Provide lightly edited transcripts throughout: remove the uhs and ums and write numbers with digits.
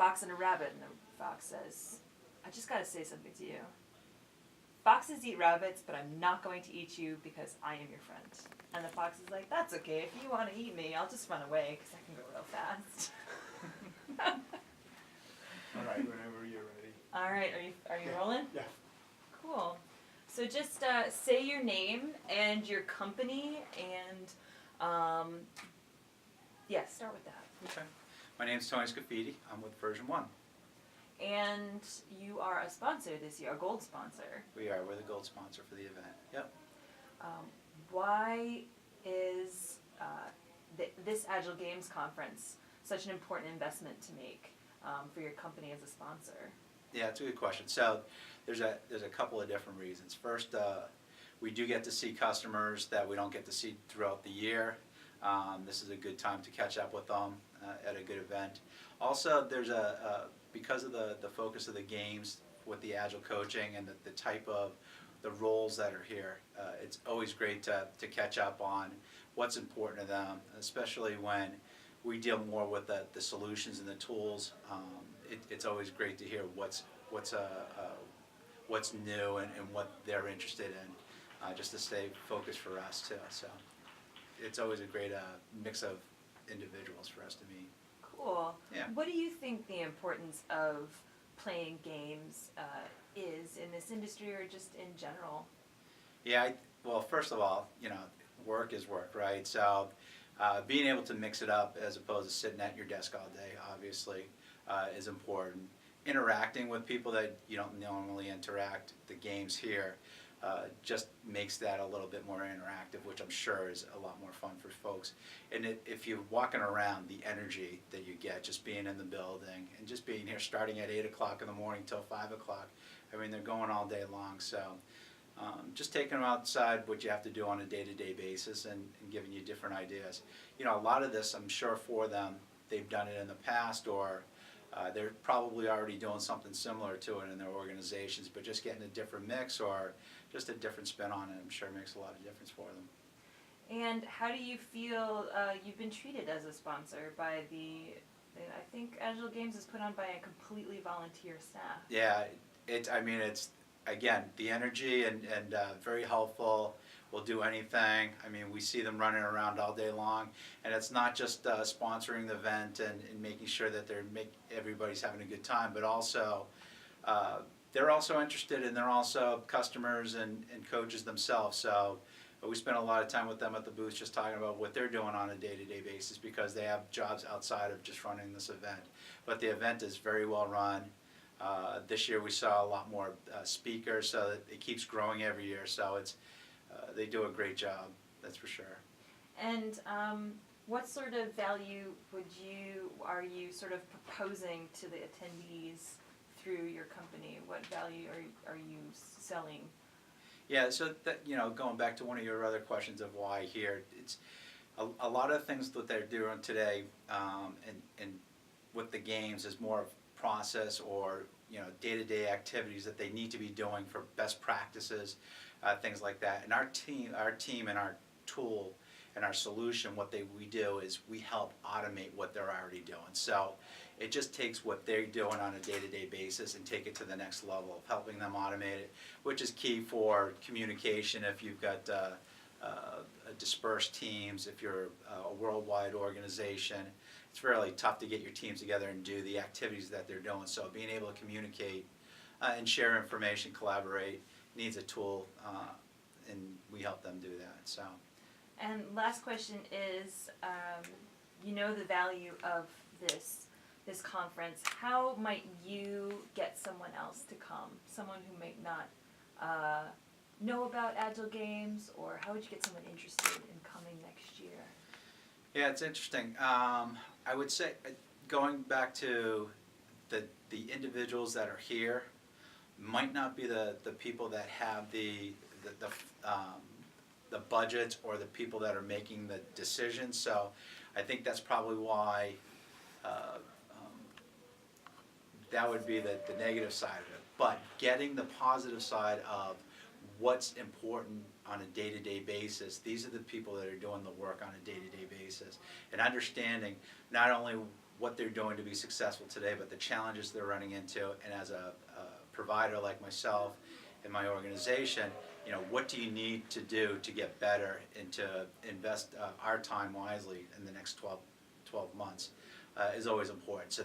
fox and a rabbit, and the fox says, I just gotta say something to you. Foxes eat rabbits, but I'm not going to eat you because I am your friend. And the fox is like, that's okay. If you want to eat me, I'll just run away because I can go real fast. All right, whenever you're ready. All right, are you rolling? Yeah. Cool. So just say your name and your company, and yeah, start with that. Okay. My name's Tony Scafidi. I'm with version 1. And you are a sponsor this year, a gold sponsor. We are. We're the gold sponsor for the event. Yep. Why is this Agile Games conference such an important investment to make for your company as a sponsor? Yeah, it's a good question. So there's a couple of different reasons. First, we do get to see customers that we don't get to see throughout the year. This is a good time to catch up with them at a good event. Also, there's because of the focus of the games with the Agile coaching and the type of the roles that are here, it's always great to catch up on what's important to them, especially when we deal more with the solutions and the tools. It's always great to hear what's new and what they're interested in, just to stay focused for us too. So it's always a great mix of individuals for us to meet. Cool. Yeah. What do you think the importance of playing games is in this industry or just in general? Yeah, well, first of all, work is work, right? So being able to mix it up as opposed to sitting at your desk all day, obviously, is important. Interacting with people that you don't normally interact, the games here, just makes that a little bit more interactive, which I'm sure is a lot more fun for folks. And if you're walking around, the energy that you get just being in the building and just being here starting at 8 o'clock in the morning till 5 o'clock, I mean, they're going all day long. So just taking them outside, what you have to do on a day-to-day basis, and giving you different ideas. A lot of this, I'm sure for them, they've done it in the past, or they're probably already doing something similar to it in their organizations, but just getting a different mix or just a different spin on it, I'm sure makes a lot of difference for them. And how do you feel you've been treated as a sponsor by I think Agile Games is put on by a completely volunteer staff. Yeah, it's again, the energy and very helpful. We'll do anything. I mean, we see them running around all day long, and it's not just sponsoring the event and making sure that everybody's having a good time, but also they're also interested, and they're also customers and coaches themselves. So we spend a lot of time with them at the booth just talking about what they're doing on a day-to-day basis, because they have jobs outside of just running this event. But the event is very well run. This year we saw a lot more speakers, so it keeps growing every year. So they do a great job, that's for sure. And what sort of value are you sort of proposing to the attendees through your company? What value are you selling? Yeah, so going back to one of your other questions of why here, it's a lot of things that they're doing today, and with the games is more of process or day-to-day activities that they need to be doing for best practices, things like that. And our team and our tool and our solution, what we do is we help automate what they're already doing. So it just takes what they're doing on a day-to-day basis and take it to the next level of helping them automate it, which is key for communication if you've got dispersed teams. If you're a worldwide organization, it's really tough to get your teams together and do the activities that they're doing. So being able to communicate and share information, collaborate, needs a tool, and we help them do that. So. And last question is, the value of this conference. How might you get someone else to come? Someone who might not know about Agile Games, or how would you get someone interested in coming next year? Yeah, it's interesting. I would say, going back to the individuals that are here, might not be the people that have the budgets or the people that are making the decisions. So I think that's probably why that would be the negative side of it. But getting the positive side of what's important on a day-to-day basis, these are the people that are doing the work on a day-to-day basis, and understanding not only what they're doing to be successful today, but the challenges they're running into, and as a provider like myself in my organization, you know, what do you need to do to get better and to invest our time wisely in the next 12 months is always important. So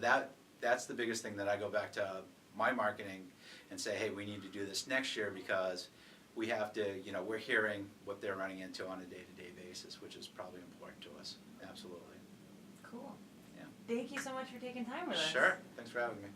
that's the biggest thing that I go back to my marketing and say, hey, we need to do this next year because we have to, you know, we're hearing what they're running into on a day-to-day basis, which is probably important to us. Absolutely. Cool. Yeah. Thank you so much for taking time with us. Sure. Thanks for having me.